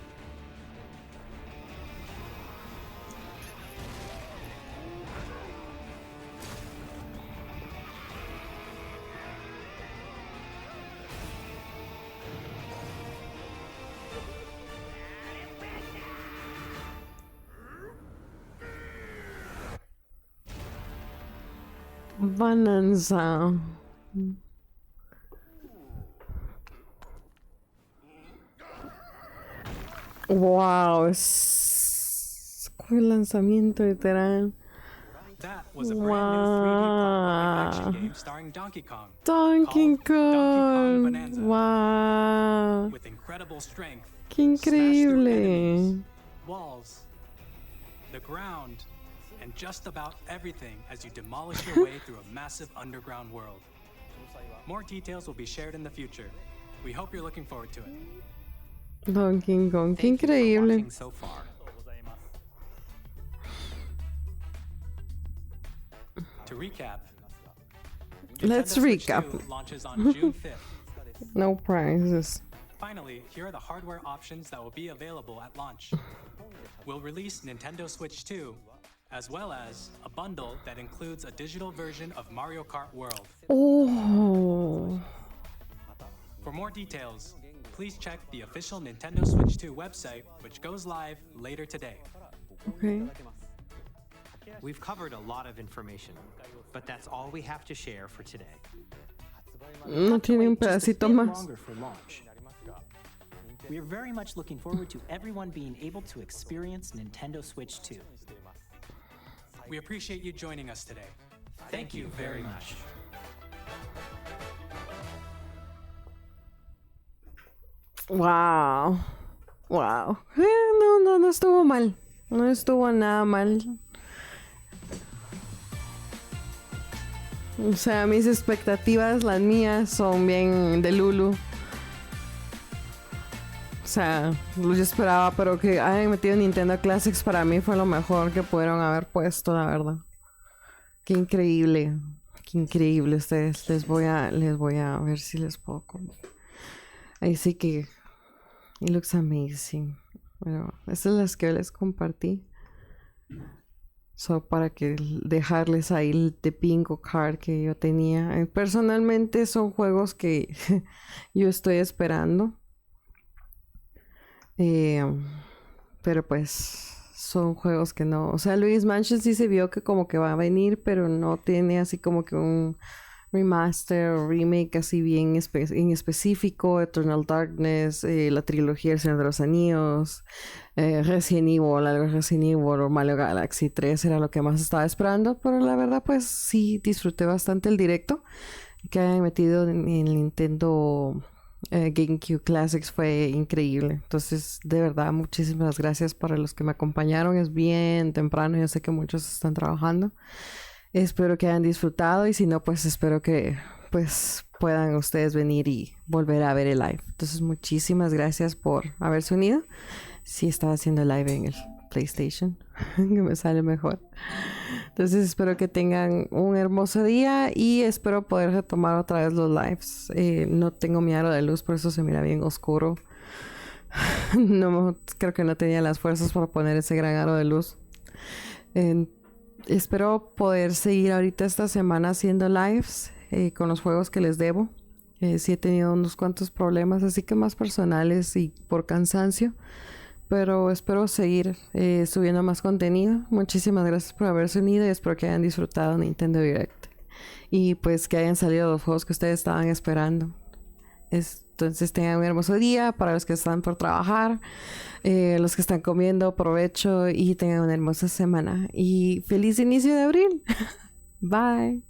Bonanza. Wow, es el lanzamiento literal. That was a brand new 3D platforming action game starring Donkey Kong. Donkey Kong. Bonanza. Wow. With incredible strength. Qué increíble. Walls, the ground, and just about everything as you demolish your way through a massive underground world. More details will be shared in the future. We hope you're looking forward to it. Donkey Kong, qué increíble. So far. To recap, Let's Nintendo Switch recap. 2 launches on June 5th. No prizes. Finally, here are the hardware options that will be available at launch. We'll release Nintendo Switch 2, as well as a bundle that includes a digital version of Mario Kart World. Oh. For more details, please check the official Nintendo Switch 2 website, which goes live later today. Okay. We've covered a lot of information, but that's all we have to share for today. No tiene un pedacito más. Longer for launch. We are very much looking forward to everyone being able to experience Nintendo Switch 2. We appreciate you joining us today. Thank you very much. Wow. Wow. No estuvo mal. No estuvo nada mal. O sea, mis expectativas, las mías, son bien de Lulu. O sea, yo esperaba, pero que hayan metido Nintendo Classics para mí fue lo mejor que pudieron haber puesto, la verdad. Qué increíble. Qué increíble ustedes. Les voy a ver si les puedo comer. Ahí sí que... It looks amazing. Bueno, estas son las que les compartí. Solo para que dejarles ahí el de bingo card que yo tenía. Personalmente son juegos que yo estoy esperando. Pero pues son juegos que no... O sea, Luigi's Mansion sí se vio que como que va a venir, pero no tiene así como que un remaster o remake así bien en específico. Eternal Darkness, la trilogía El Señor de los Anillos, Resident Evil, algo Resident Evil o Mario Galaxy 3 era lo que más estaba esperando. Pero la verdad pues sí disfruté bastante el directo que hayan metido en el Nintendo Gamecube Classics. Fue increíble. Entonces de verdad muchísimas gracias para los que me acompañaron. Es bien temprano, yo sé que muchos están trabajando. Espero que hayan disfrutado y si no, pues espero que pues puedan ustedes venir y volver a ver el live. Entonces muchísimas gracias por haberse unido. Sí, estaba haciendo live en el PlayStation, que me sale mejor. Entonces espero que tengan un hermoso día y espero poder retomar otra vez los lives. No tengo mi aro de luz, por eso se mira bien oscuro. No, creo que no tenía las fuerzas para poner ese gran aro de luz. Espero poder seguir ahorita esta semana haciendo lives con los juegos que les debo. Sí he tenido unos cuantos problemas, así que más personales y por cansancio. Pero espero seguir subiendo más contenido. Muchísimas gracias por haberse unido y espero que hayan disfrutado Nintendo Direct. Y pues que hayan salido los juegos que ustedes estaban esperando. Entonces tengan un hermoso día para los que están por trabajar, los que están comiendo, provecho y tengan una hermosa semana. Y feliz inicio de abril. Bye.